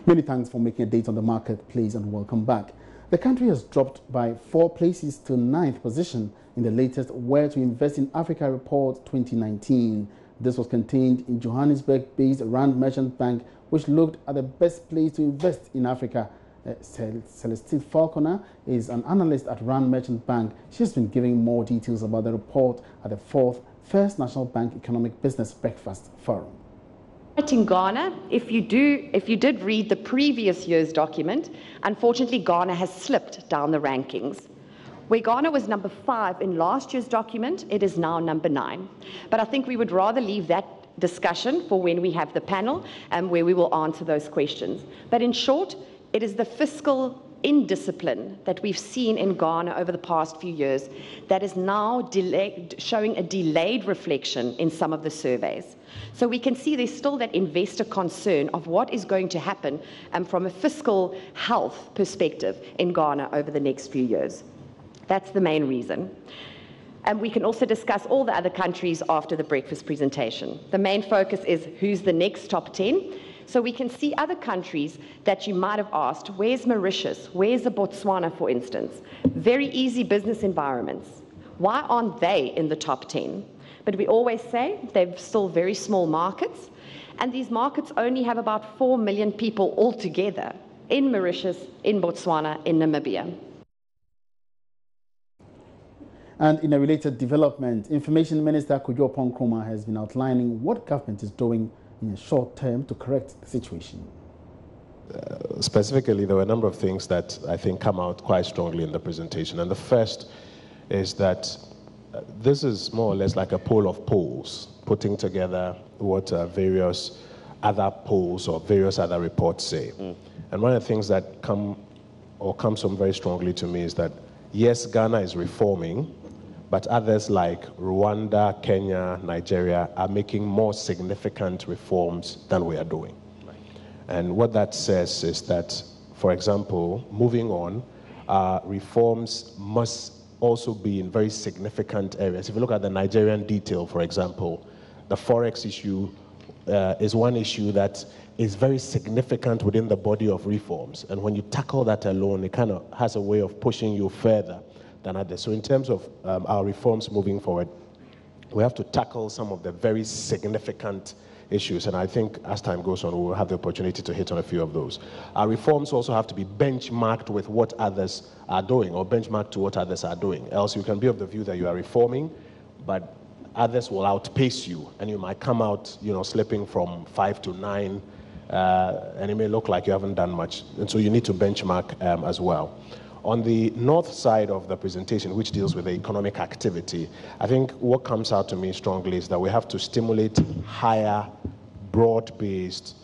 Many thanks for making a date on the marketplace and welcome back. The country has dropped by 4 places to 9th position in the latest Where to Invest in Africa report 2019. This was contained in Johannesburg-based Rand Merchant Bank, which looked at the best place to invest in Africa. Celestine Falconer is an analyst at Rand Merchant Bank. She has been giving more details about the report at the 4th First National Bank Economic Business Breakfast Forum. In Ghana, if you did read the previous year's document, unfortunately Ghana has slipped down the rankings. Where Ghana was number 5 in last year's document, it is now number 9. But I think we would rather leave that discussion for when we have the panel and where we will answer those questions. But in short, it is the fiscal indiscipline that we've seen in Ghana over the past few years that is now showing a delayed reflection in some of the surveys. So we can see there's still that investor concern of what is going to happen from a fiscal health perspective in Ghana over the next few years. That's the main reason. And we can also discuss all the other countries after the breakfast presentation. The main focus is who's the next top 10. So we can see other countries that you might have asked, where's Mauritius? Where's the Botswana, for instance? Very easy business environments. Why aren't they in the top 10? But we always say they're still very small markets, and these markets only have about 4 million people altogether in Mauritius, in Botswana, in Namibia. And in a related development, Information Minister Kojo Nkrumah has been outlining what government is doing in the short term to correct the situation. Specifically, there were a number of things that I think come out quite strongly in the presentation. And the first is that this is more or less like a poll of polls, putting together what various other polls or various other reports say. And one of the things that comes home very strongly to me is that, yes, Ghana is reforming, but others like Rwanda, Kenya, Nigeria are making more significant reforms than we are doing. Right. And what that says is that, for example, moving on, reforms must also be in very significant areas. If you look at the Nigerian detail, for example, the Forex issue is one issue that is very significant within the body of reforms. And when you tackle that alone, it kind of has a way of pushing you further than others. So in terms of our reforms moving forward, we have to tackle some of the very significant issues. And I think as time goes on, we will have the opportunity to hit on a few of those. Our reforms also have to be benchmarked with what others are doing, or benchmarked to what others are doing. Else you can be of the view that you are reforming, but others will outpace you, and you might come out, slipping from 5 to 9, and it may look like you haven't done much. And so you need to benchmark as well. On the north side of the presentation, which deals with the economic activity, I think what comes out to me strongly is that we have to stimulate higher, broad-based,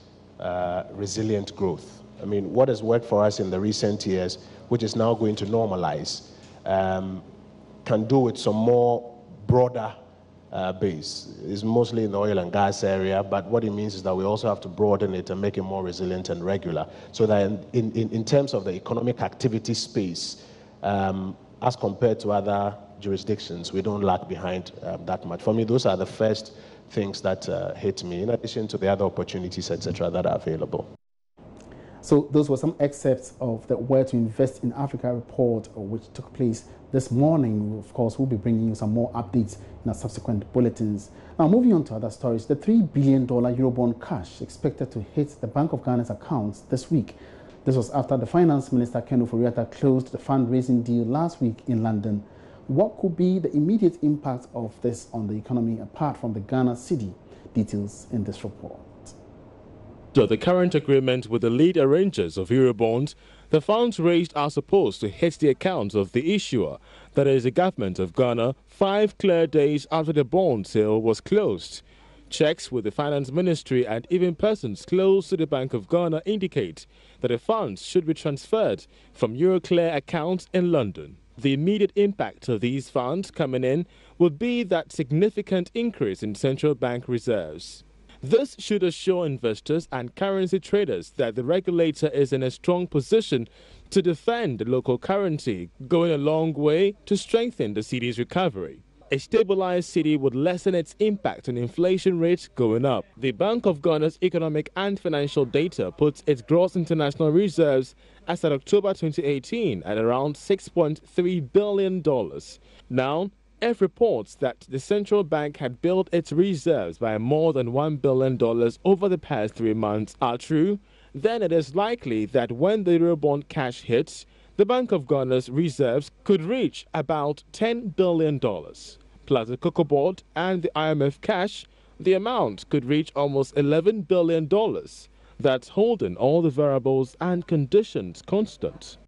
resilient growth. I mean, what has worked for us in the recent years, which is now going to normalize, can do with some more broader base. It's mostly in the oil and gas area, but what it means is that we also have to broaden it and make it more resilient and regular, so that in terms of the economic activity space, as compared to other jurisdictions, we don't lag behind that much. For me, those are the first things that hit me, in addition to the other opportunities, etc., that are available. So those were some excerpts of the Where to Invest in Africa report, which took place this morning. Of course, we'll be bringing you some more updates in our subsequent bulletins. Now, moving on to other stories, the $3 billion Eurobond cash expected to hit the Bank of Ghana's accounts this week. This was after the Finance Minister, Ken Ofori-Atta, closed the fundraising deal last week in London. What could be the immediate impact of this on the economy, apart from the Ghana cedi? Details in this report. Under the current agreement with the lead arrangers of Eurobond, the funds raised are supposed to hit the accounts of the issuer, that is the government of Ghana, 5 clear days after the bond sale was closed. Checks with the Finance Ministry and even persons close to the Bank of Ghana indicate that the funds should be transferred from Euroclear accounts in London. The immediate impact of these funds coming in would be that significant increase in central bank reserves. This should assure investors and currency traders that the regulator is in a strong position to defend the local currency, going a long way to strengthen the cedi's recovery. a stabilized cedi would lessen its impact on inflation rates going up. The Bank of Ghana's economic and financial data puts its gross international reserves as at October 2018 at around $6.3 billion. Now, F reports that the central bank had built its reserves by more than $1 billion over the past 3 months are true, then it is likely that when the Eurobond cash hits, the Bank of Ghana's reserves could reach about $10 billion. Plus the Cocoa Board and the IMF cash, the amount could reach almost $11 billion. That's holding all the variables and conditions constant.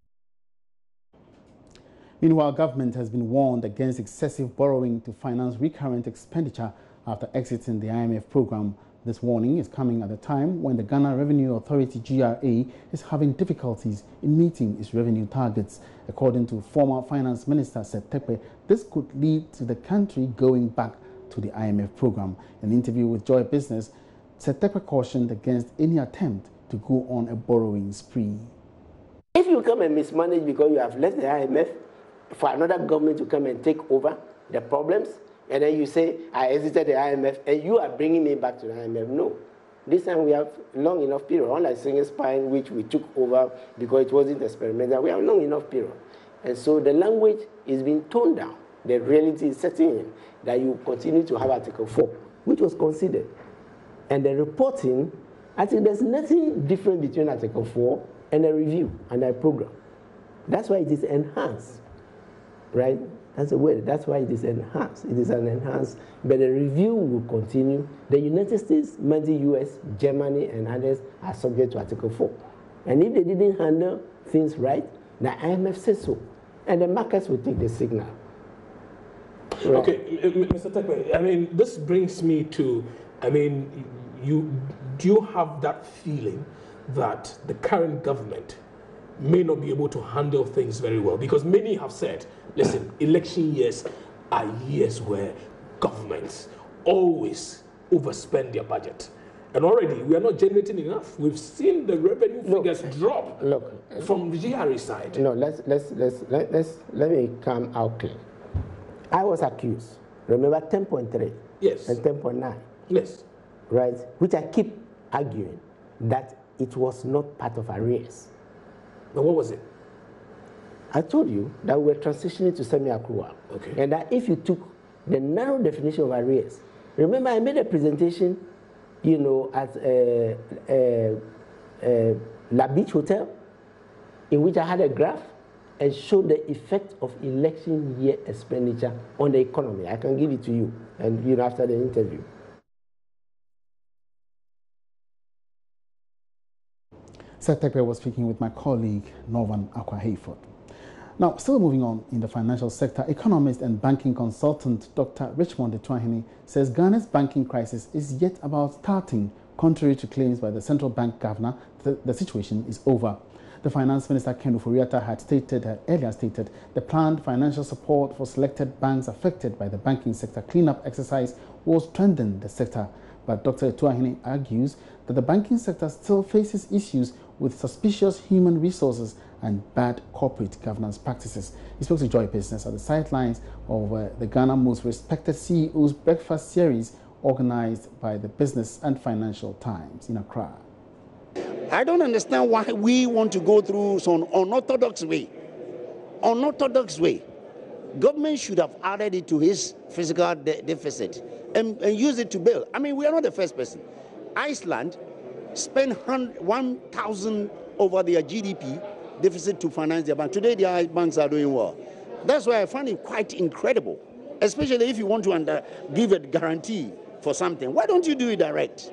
Meanwhile, government has been warned against excessive borrowing to finance recurrent expenditure after exiting the IMF program. This warning is coming at a time when the Ghana Revenue Authority (GRA) is having difficulties in meeting its revenue targets. According to former Finance Minister Seth Terkper, this could lead to the country going back to the IMF program. In an interview with Joy Business, Seth Terkper cautioned against any attempt to go on a borrowing spree. If you come and mismanage because you have left the IMF for another government to come and take over the problems, and then you say, I exited the IMF, and you are bringing me back to the IMF. No. This time we have long enough period, unlike Single Spine, which we took over because it wasn't experimental. We have long enough period. And so the language is being toned down. The reality is setting in that you continue to have Article 4, which was considered. And the reporting, I think there's nothing different between Article 4 and a review and a program. That's why it is enhanced, right? That's the word. That's why it is enhanced. It is an enhanced, but the review will continue. The United States, the US, Germany, and others are subject to Article 4. And if they didn't handle things right, the IMF says so. And the markets will take the signal. Right. Okay, Mr. Terkper, I mean, this brings me to, I mean, do you have that feeling that the current government may not be able to handle things very well? Because many have said, listen, election years are years where governments always overspend their budget. And already we are not generating enough. We've seen the revenue figures drop from the GRA side. No, let me come out clear. I was accused, remember 10.3 yes. and 10.9. Yes. Right, which I keep arguing that it was not part of arrears. Now what was it? I told you that we were transitioning to semi-accrual. Okay. And that if you took the narrow definition of arrears, remember I made a presentation, you know, at La Beach Hotel, in which I had a graph and showed the effect of election year expenditure on the economy. I can give it to you, and you know, after the interview. Seth Terkper was speaking with my colleague, Norvan Akwa-Hayford. Now, still moving on in the financial sector, economist and banking consultant Dr. Richmond Etuahene says Ghana's banking crisis is yet about starting. Contrary to claims by the central bank governor, the situation is over. The finance minister, Ken Ofori-Atta, had earlier stated the planned financial support for selected banks affected by the banking sector cleanup exercise will strengthen the sector. But Dr. Etuahene argues that the banking sector still faces issues with suspicious human resources and bad corporate governance practices. He spoke to Joy Business at the sidelines of the Ghana Most Respected CEOs Breakfast Series organized by the Business and Financial Times in Accra. I don't understand why we want to go through some unorthodox way. Unorthodox way. Government should have added it to his fiscal deficit and use it to bail. I mean, we are not the first person. Iceland spent 1,000 over their GDP deficit to finance their bank. Today, their banks are doing well. That's why I find it quite incredible, especially if you want to give a guarantee for something. Why don't you do it direct?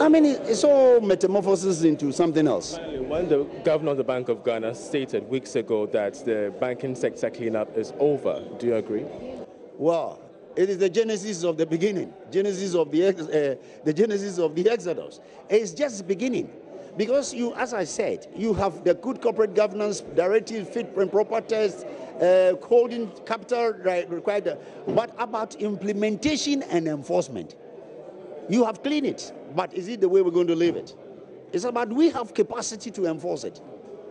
I mean, it's all metamorphosis into something else. When the governor of the Bank of Ghana stated weeks ago that the banking sector cleanup is over, do you agree? Well, it is the genesis of the beginning, genesis of the genesis of the Exodus. It's just beginning. Because you, as I said, you have the good corporate governance directive, fit and proper test, holding capital required, but about implementation and enforcement. You have cleaned it, but is it the way we're going to leave it? It's about we have capacity to enforce it.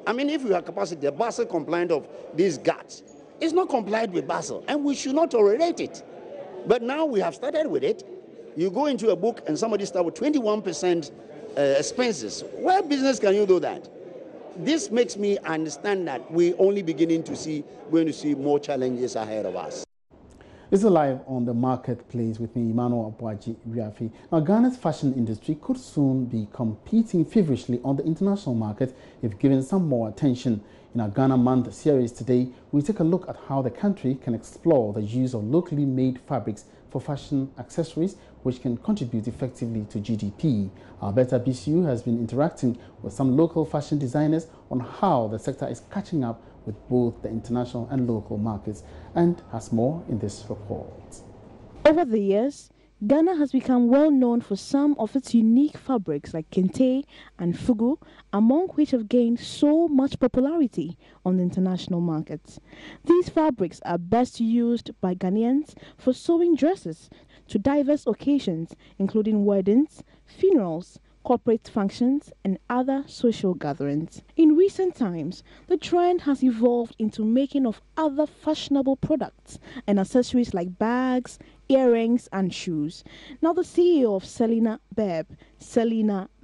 I mean, if we have capacity, the Basel compliant of these guards, It's not complied with Basel, and we should not tolerate it. But now we have started with it. You go into a book and somebody start with 21% expenses. Where business can you do that? This makes me understand that we're only going to see more challenges ahead of us. This is live on the marketplace with me, Emmanuel Abuaji Riafi. Now, Ghana's fashion industry could soon be competing feverishly on the international market if given some more attention. In our Ghana Month series today, we take a look at how the country can explore the use of locally made fabrics for fashion accessories, which can contribute effectively to GDP. Alberta BCU has been interacting with some local fashion designers on how the sector is catching up with both the international and local markets, and has more in this report. Over the years, Ghana has become well known for some of its unique fabrics like kente and fugu, among which have gained so much popularity on the international markets. These fabrics are best used by Ghanaians for sewing dresses to diverse occasions, including weddings, funerals, corporate functions, and other social gatherings. In recent times, the trend has evolved into making of other fashionable products and accessories like bags, earrings, and shoes. Now, the CEO of Selina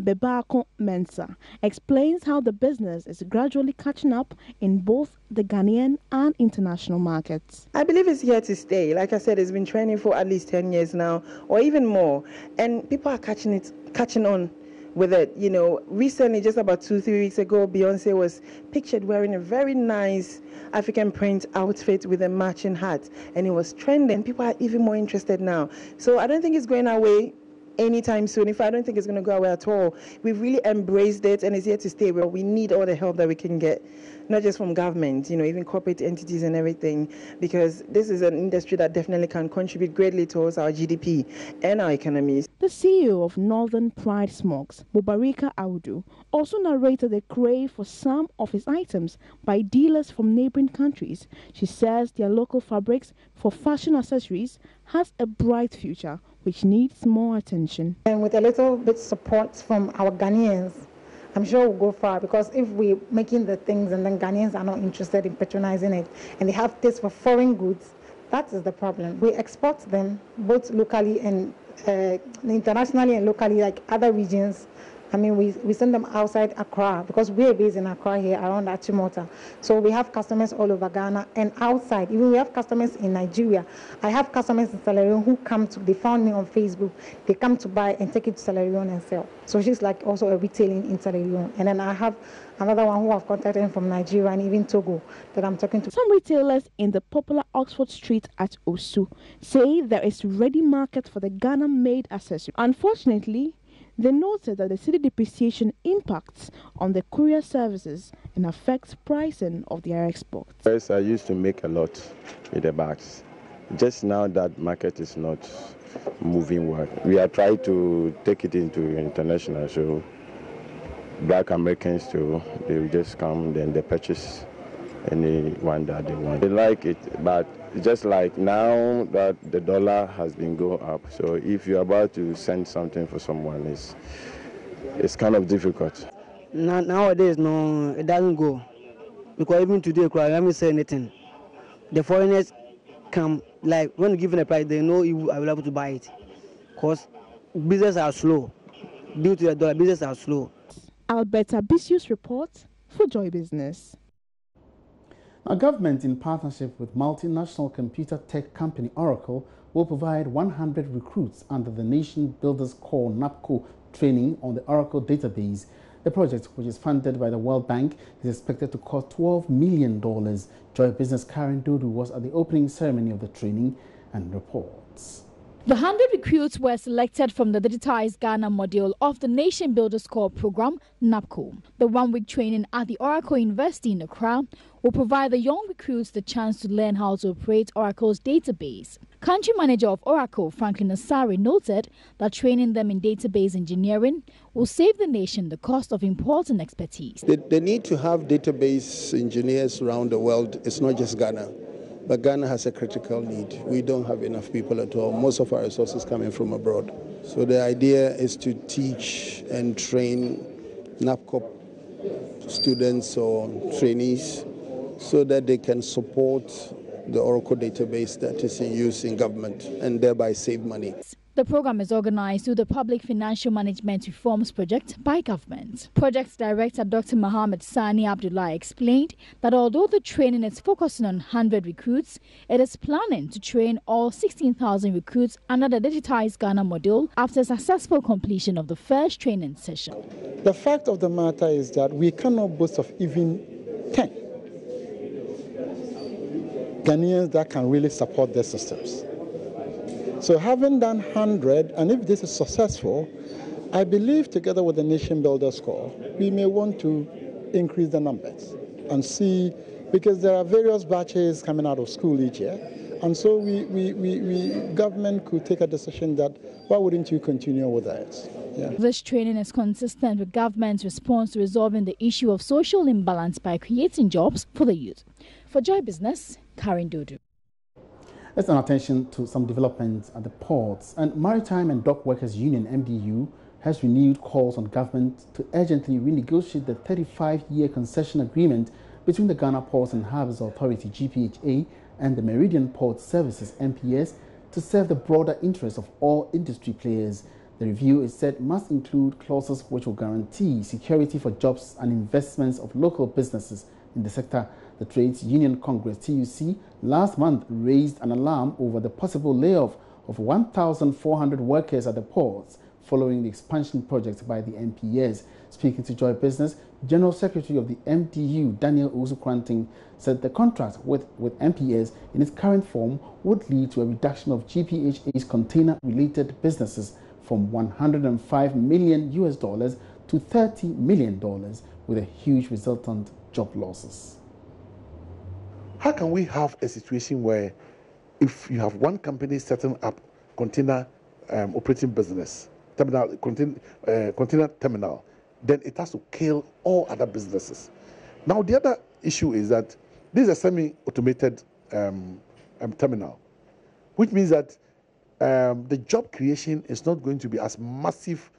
Bebako Mensah, explains how the business is gradually catching up in both the Ghanaian and international markets. I believe it's here to stay. Like I said, it's been trending for at least 10 years now, or even more, and people are catching on with it. You know, recently, just about 2-3 weeks ago, Beyonce was pictured wearing a very nice African print outfit with a matching hat, and it was trending. People are even more interested now. So I don't think it's going away anytime soon. In fact, I don't think it's going to go away at all. We've really embraced it, and it's here to stay. But we need all the help that we can get, not just from government, you know, even corporate entities and everything, because this is an industry that definitely can contribute greatly towards our GDP and our economies. The CEO of Northern Pride Smokes, Bubarika Audu, also narrated the crave for some of his items by dealers from neighboring countries. She says their local fabrics for fashion accessories has a bright future, which needs more attention. And with a little bit support from our Ghanaians, I'm sure we'll go far, because if we're making the things and then Ghanaians are not interested in patronizing it and they have taste for foreign goods, that is the problem. We export them both locally and internationally and locally, like other regions. I mean, we send them outside Accra, because we're based in Accra here around Achimota. So we have customers all over Ghana and outside. Even we have customers in Nigeria. I have customers in Sierra Leone who come to, they found me on Facebook. They come to buy and take it to Sierra Leone and sell. So she's like also a retailing in Sierra Leone. And then I have another one who I've contacted from Nigeria and even Togo that I'm talking to. Some retailers in the popular Oxford Street at Osu say there is ready market for the Ghana-made accessory. Unfortunately, they noted that the city depreciation impacts on the courier services and affects pricing of their exports. First, I used to make a lot with the bags. Just now that market is not moving well. We are trying to take it into international, so Black Americans too, they will just come, then they purchase any one that they want. They like it, but just like now that the dollar has been going up, so if you're about to send something for someone, it's kind of difficult. Nowadays, no, it doesn't go. Because even today, I haven't said anything. The foreigners come, like when you give them a price, they know you are able to buy it. Because businesses are slow. Due to the dollar, businesses are slow. Alberta BCU's report for Joy Business. Our government, in partnership with multinational computer tech company Oracle, will provide 100 recruits under the Nation Builders Corps NAPCO training on the Oracle database. The project, which is funded by the World Bank, is expected to cost $12 million. Joy Business Karen Dodu was at the opening ceremony of the training and reports. The 100 recruits were selected from the digitized Ghana module of the Nation Builders Corps program, NAPCO. The one-week training at the Oracle University in Accra will provide the young recruits the chance to learn how to operate Oracle's database. Country manager of Oracle, Franklin Asari, noted that training them in database engineering will save the nation the cost of important expertise. The need to have database engineers around the world is not just Ghana. But Ghana has a critical need. We don't have enough people at all. Most of our resources coming from abroad. So the idea is to teach and train NAPCO students or trainees so that they can support the Oracle database that is in use in government and thereby save money. The program is organized through the Public Financial Management Reforms Project by government. Project Director Dr. Mohammed Sani Abdullah explained that although the training is focusing on 100 recruits, it is planning to train all 16,000 recruits under the digitized Ghana module after successful completion of the first training session. The fact of the matter is that we cannot boast of even 10 Ghanaians that can really support their systems. So having done 100, and if this is successful, I believe together with the Nation Builder Score, we may want to increase the numbers and see, because there are various batches coming out of school each year, and so government could take a decision that why wouldn't you continue with that? Yeah. This training is consistent with government's response to resolving the issue of social imbalance by creating jobs for the youth. For Joy Business, Karen Dodu. Let's turn attention to some developments at the ports. And Maritime and Dock Workers Union, MDU, has renewed calls on government to urgently renegotiate the 35-year concession agreement between the Ghana Ports and Harbours Authority, GPHA, and the Meridian Port Services, MPS, to serve the broader interests of all industry players. The review, is said, must include clauses which will guarantee security for jobs and investments of local businesses in the sector. The Trades Union Congress, TUC, last month raised an alarm over the possible layoff of 1,400 workers at the ports following the expansion project by the MPS. Speaking to Joy Business, General Secretary of the MDU, Daniel Osu-Kranting, said the contract with MPS in its current form would lead to a reduction of GPHA's container-related businesses from $105 million to $30 million, with a huge resultant job losses. How can we have a situation where if you have one company setting up container operating business, container terminal, then it has to kill all other businesses? Now, the other issue is that this is a semi-automated terminal, which means that the job creation is not going to be as massive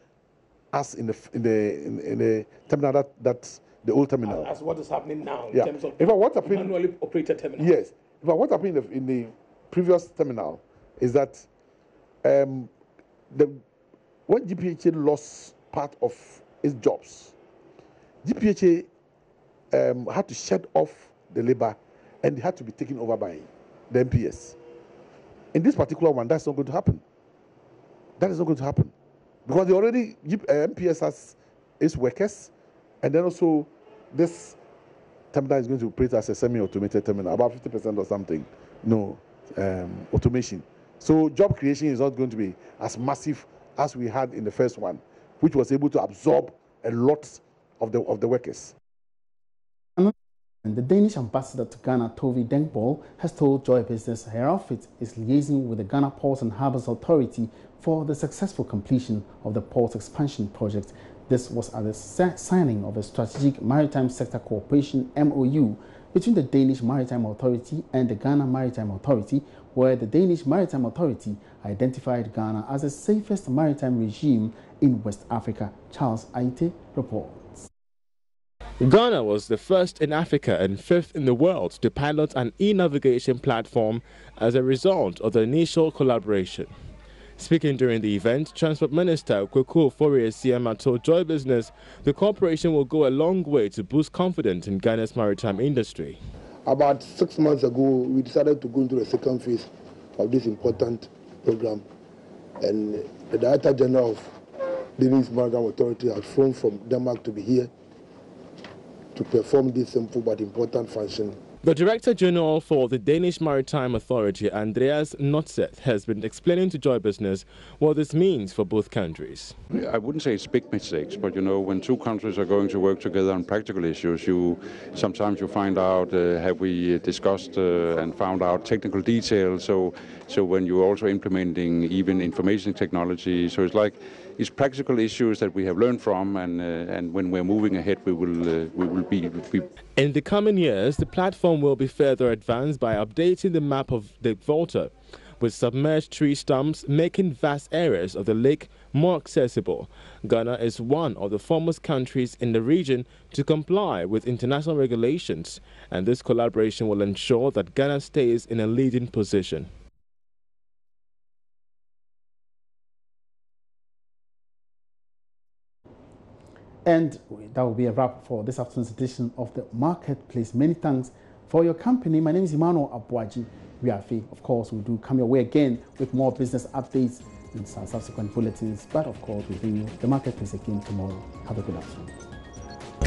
as in the terminal that's the old terminal. As what is happening now in yeah. terms of what happened, manually operated terminal. Yes. But what happened in the previous terminal is that when GPHA lost part of its jobs, GPHA had to shed off the labor and they had to be taken over by the MPS. In this particular one, that's not going to happen. That is not going to happen. Because they already, MPS has its workers, and then also this terminal is going to operate as a semi-automated terminal, about 50% or something. No automation. So job creation is not going to be as massive as we had in the first one, which was able to absorb a lot of the workers. The Danish ambassador to Ghana, Tovi Denkbol, has told Joy Business her outfit is liaising with the Ghana Ports and Harbours Authority for the successful completion of the port expansion project. This was at the signing of a strategic maritime sector cooperation MOU between the Danish Maritime Authority and the Ghana Maritime Authority, where the Danish Maritime Authority identified Ghana as the safest maritime regime in West Africa. Charles Aite reports. Ghana was the first in Africa and fifth in the world to pilot an e-navigation platform as a result of the initial collaboration. Speaking during the event, Transport Minister Kweku Ofori-Esiama told Joy Business the cooperation will go a long way to boost confidence in Ghana's maritime industry. About 6 months ago, we decided to go into the second phase of this important program. And the Director General of the Danish Maritime Authority has flown from Denmark to be here to perform this simple but important function. The Director General for the Danish Maritime Authority, Andreas Notset, has been explaining to Joy Business what this means for both countries. I wouldn't say it's big mistakes, but you know, when two countries are going to work together on practical issues, sometimes you find out, have we discussed and found out technical details, so when you're also implementing even information technology, so it's practical issues that we have learned from, and when we're moving ahead, we will be. In the coming years, the platform will be further advanced by updating the map of the Volta, with submerged tree stumps making vast areas of the lake more accessible. Ghana is one of the foremost countries in the region to comply with international regulations, and this collaboration will ensure that Ghana stays in a leading position. And that will be a wrap for this afternoon's edition of the Marketplace. Many thanks for your company. My name is Emmanuel Abuaji. Of course, we do come your way again with more business updates in some subsequent bulletins. But of course, we'll bring you the Marketplace again tomorrow. Have a good afternoon.